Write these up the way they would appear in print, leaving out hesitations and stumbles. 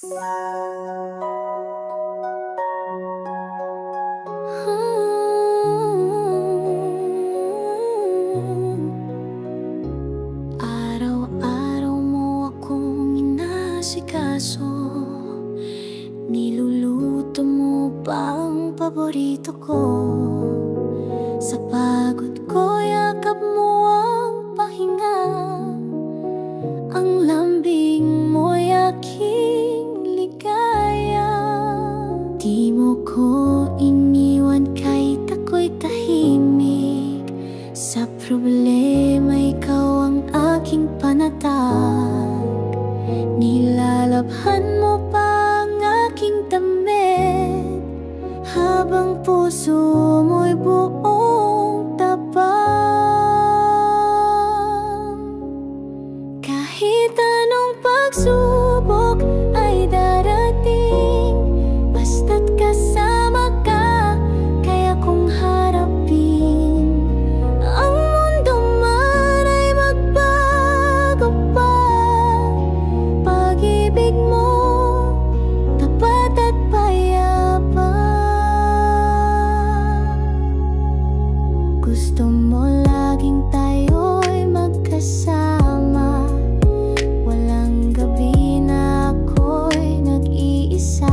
Araw-araw mo akong inasikaso, niluluto mo pa ang paborito ko. Sa pagod ko, yakap mo ang pahinga. Ang lambing mo'y aking ligaya. Di mo ko iniwan kahit ako'y tahimik. Sa problema, ikaw ang aking panatag. Nilalabhan mo pa ang aking damit, habang puso mo'y buong tabang. Kahit anong pagsubok ay darating, basta't kasama ka, kaya kong harapin. Ang mundo man ay magbago pa, pag-ibig mo tapat at payapa. Gusto mo laging tayo'y magkasama, walang gabi na ako'y nag-iisa.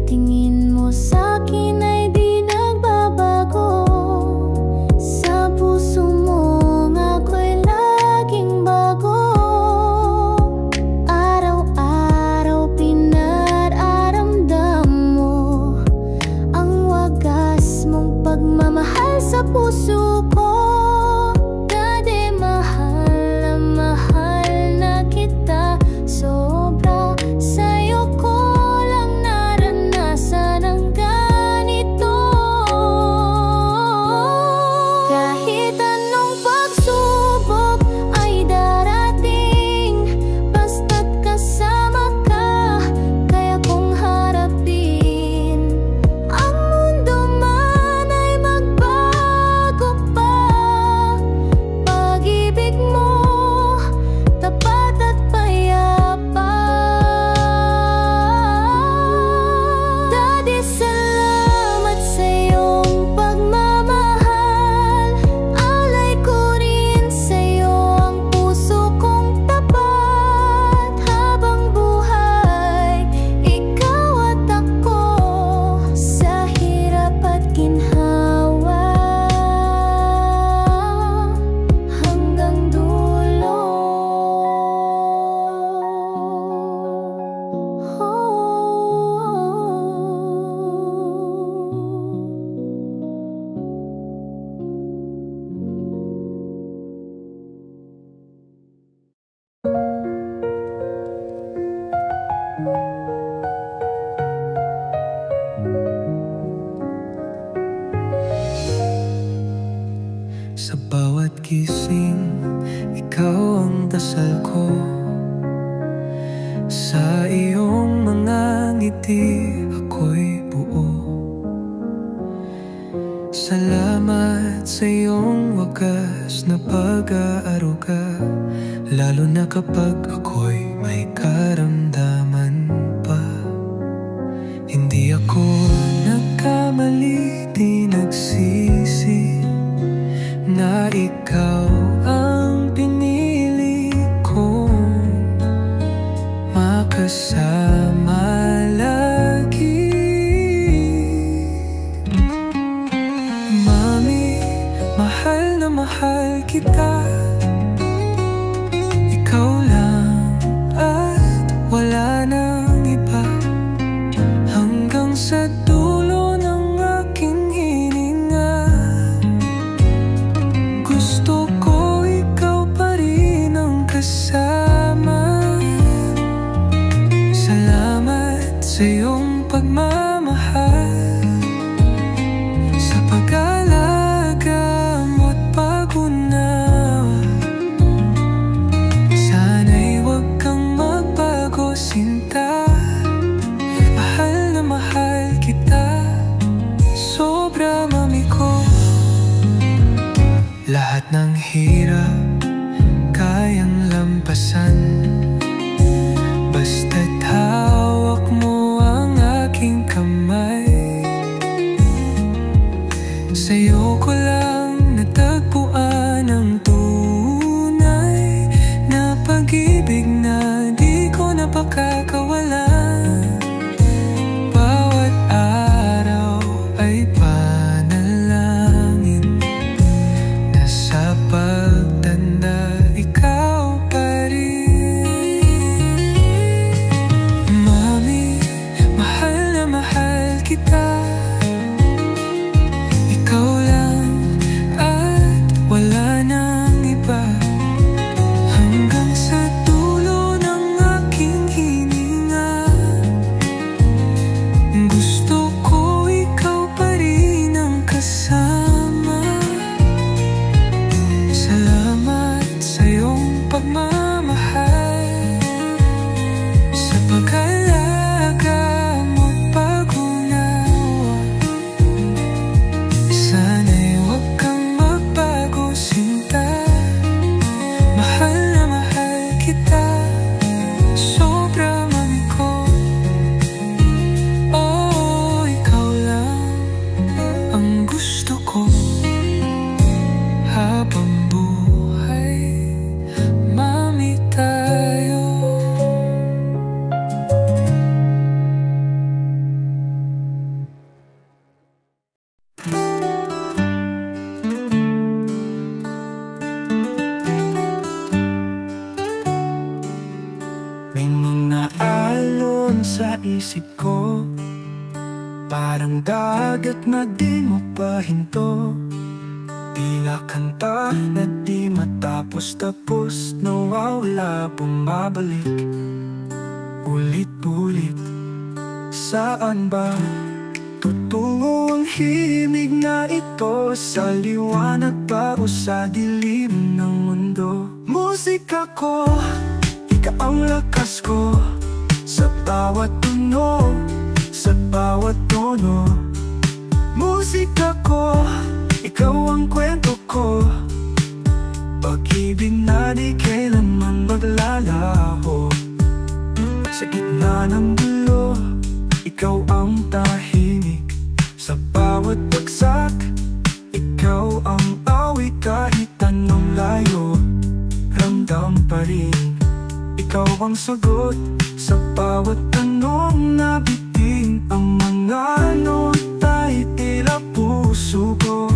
Tingin mo sa'kin ay di nagbabago, sa puso mo ako'y laging bago. Araw-araw pinararamdam mo ang wagas mong pagmamahal sa puso ko. Dati mahal na kita sobra, sa'yo ko lang naranasan ang ganito. Kahit anong pagsubok ay darating, basta't kasama ka, kaya kong harapin. Ang mundo man ay magbago pa, pag-ibig mo tapat at payapa. Daddy, salamat sa iyong pagmamahal. Alay ko rin sa iyo ang puso kong tapat. Habang buhay, ikaw at ako, sa hirap at ginhawa, hanggang dulo. Sa bawat gising, ikaw ang dasal ko. Sa iyong mga ngiti, ako'y buo. Salamat sa iyong wagas na pag-aaruga, lalo na kapag ako'y may karamdaman pa. Hindi ako nagkamali, di nagsisi, na ikaw ang pinili kong makasama lagi. Mami, mahal na mahal kita. Ikaw lang at wala nang iba, hanggang sa dulo ng aking hininga. Gusto ko ikaw pa rin ang kasama. Salamat sa iyong pagmamahal, sa pag-alaga mo't pag-unawa. makakawalan. Bawat araw ay panalangin na sa pagtanda ikaw pa rin. Mami, mahal na mahal kita. Ikaw lang at wala nang iba. Hanggang sa dulo ng aking hininga, gusto ko ikaw pa rin ang kasama. Salamat sa iyong pagmamahal, sa pag-alaga mo pag-unawa. Sana'y huwag kang magbago, sinta. Mahal na mahal kita, sobra mami ko. Oh, ikaw lang ang gusto ko. Habang buhay, mami tayo. May mga alon sa isip ko, parang dagat na di mo pahinto. Tila kanta na di matapos-tapos, nawawala, bumabalik ulit-ulit. Saan ba tutungo ang himig na ito? Sa liwanag ba o sa dilim ng mundo? Musika ko, ikaw ang lakas ko. Sa bawat tunog, sa bawat tono. Musika ko, ikaw ang kwento ko. Pag-ibig na di kailanman maglalaho. Sa gitna ng gulo, ikaw ang tahimik. Sa bawat bagsak, ikaw ang awit. Kahit anong layo, ramdam pa rin. Ikaw ang sagot sa bawat tanong na bitin. Ang mga nota'y tila puso ko,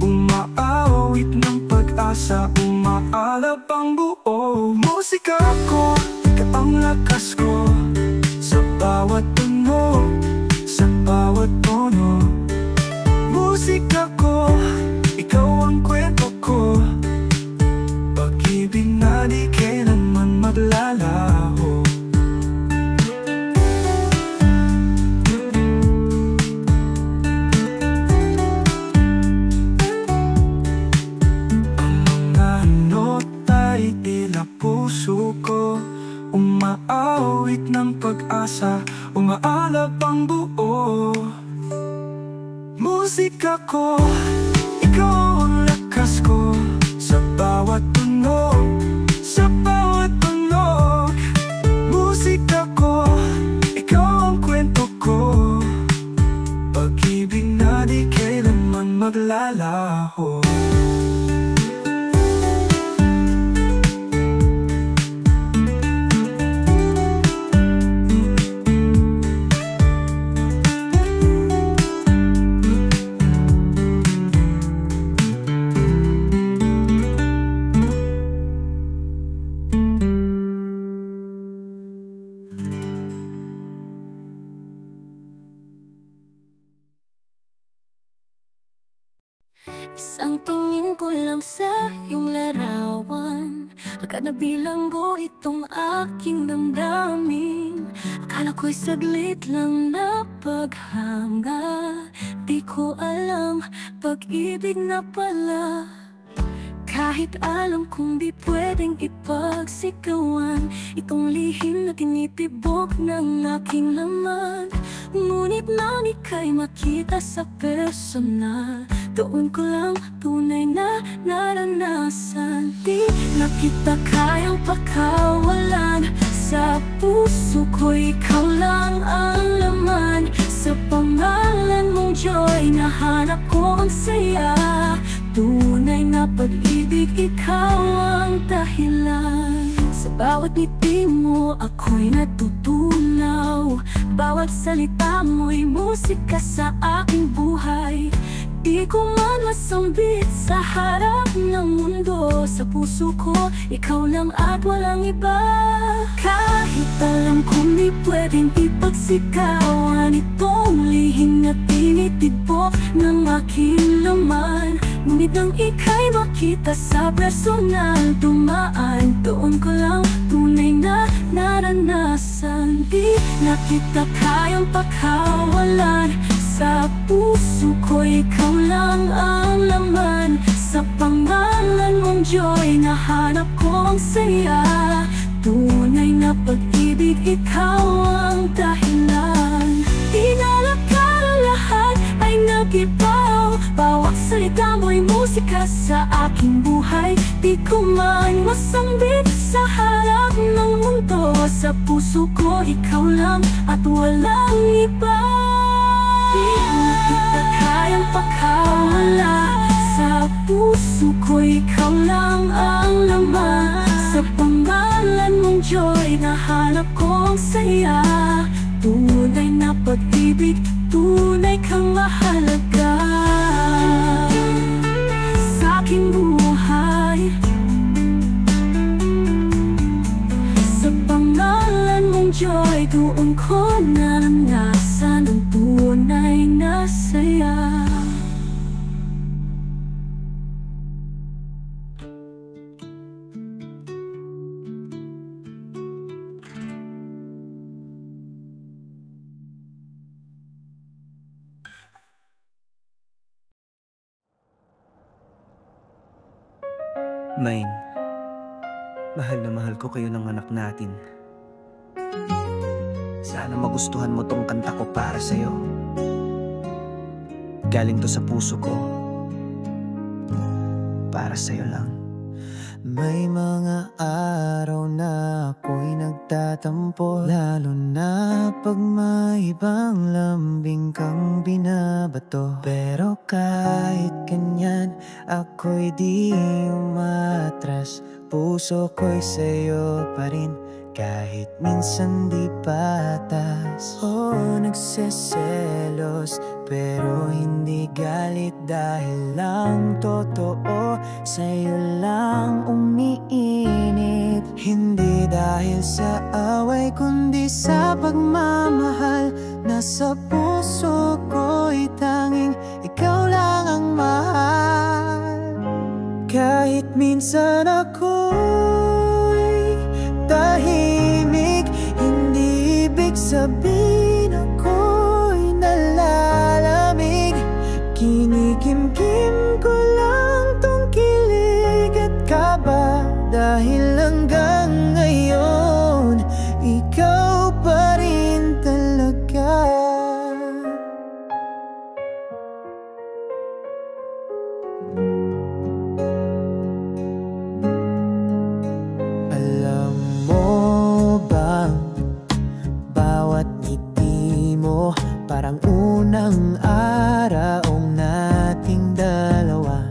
umaawit ng pag-asa, umaalab ang buo. Musika ko, ikaw ang lakas ko. Sa bawat tunog, sa bawat tono. Musika ko, ikaw ang kwento ko. Pag-ibig na di kailanman maglalaho. Ang mga nota'y tila puso ko, umaawit ng pag-asa, umaalab ang buo. Musika ko, ikaw ang lakas ko. Sa bawat tunog, sa bawat tunog. Musika ko, ikaw ang kwento ko. Pag-ibig na di kailanman maglalaho. Isang tingin ko lang sa iyong larawan, agad nabilanggo itong aking damdamin. Akala ko'y saglit lang na paghanga, di ko alam, pag-ibig na pala. Kahit alam kong di pwedeng ipagsigawan itong lihim na tinitibok ng aking laman. Ngunit nang ika'y makita sa personal, doon ko lang tunay na naranasan. Di na kita kayang pakawalan, sa puso ko ikaw lang ang laman. Sa pangalan mong joy, nahanap ko ang saya. Tunay na pag-ibig, ikaw ang dahilan. Sa Sa bawat ngiti mo ako'y natutunaw. Bawat salita mo'y musika sa aking buhay. Di ko man masambit sa harap ng mundo. Sa puso ko, ikaw lang at walang iba. Kahit alam kong di pwedeng ipagsigawan itong lihim na tinitibok ng aking laman. Ngunit nang ika'y makita sa personal dumaan, doon ko lang tunay na naranasan. Di na kita kayang pagkawalan. Sa puso ko, ikaw lang ang laman. Sa pangalan mong Joy, nahanap ko ang saya. Tunay na pag-ibig, ikaw ang dahilan. Inalakal ang lahat ay nagibaw. Bawat salita mo'y musika sa aking buhay. Di ko man masambit sa harap ng mundo. Sa puso ko, ikaw lang at walang iba. Di mo kita kayang pakawala. Sa puso ko, ikaw lang ang laman. Sa pangalan mong Joy, nahanap ko ang saya. Tunay na pag-ibig, tunay kang mahalaga sa aking buhay. Sa pangalan mong Joy, doon ko naranasan ang tunay na saya. Main, mahal na mahal ko kayo ng anak natin. Sana magustuhan mo tong kanta ko para sa'yo. Galing to sa puso ko, para sa'yo lang. May mga araw na ako'y nagtatampo, lalo na pag may ibang lambing kang binabato. Pero kahit ganyan, ako'y di umatras. Puso ko'y sa'yo pa rin, kahit minsan di patas. Oh, nagseselos, pero hindi galit dahil lang totoo. Sa'yo lang umiinit, hindi dahil sa away kundi sa pagmamahal. Nasa puso ko'y tanging ikaw lang ang mahal. Kahit minsan ako'y tahimik, hindi ibig sabihin ako'y nalalamig. Kinikimkim ko lang tong kilig at kaba, dahil hanggang ngayon ikaw pa rin talaga. Alam mo bang bawat ngiti mo parang unang araw nating dalawa?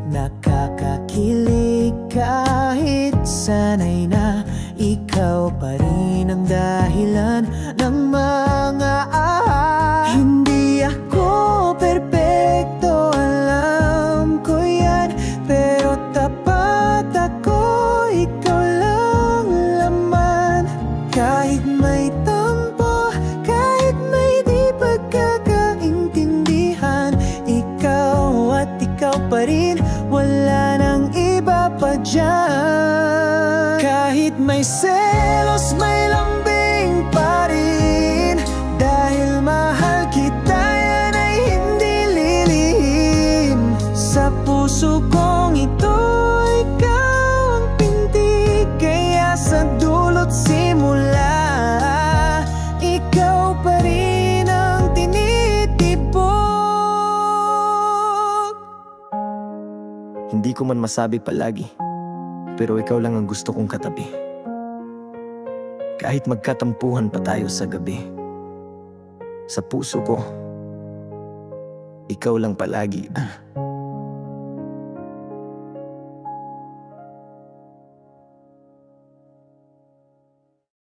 Nakakakilig kahit sanay na ikaw pa rin ang dahilan ng mga Hindi ako perpekto, alam ko yan, pero tapat ako, ikaw lang laman. Kahit may tampo, kahit may di pagkakaintindihan, ikaw at ikaw pa rin, wala nang iba pa dyan. Kahit may selos, may lambing pa rin, dahil mahal kita, yan ay hindi lilihim. Sa puso kong ito, ikaw ang pintig, kaya sa dulo't simula, ikaw pa rin ang tinitibok. Hindi ko man masabi palagi, pero ikaw lang ang gusto kong katabi. Kahit magkatampuhan pa tayo sa gabi, sa puso ko, ikaw lang palagi.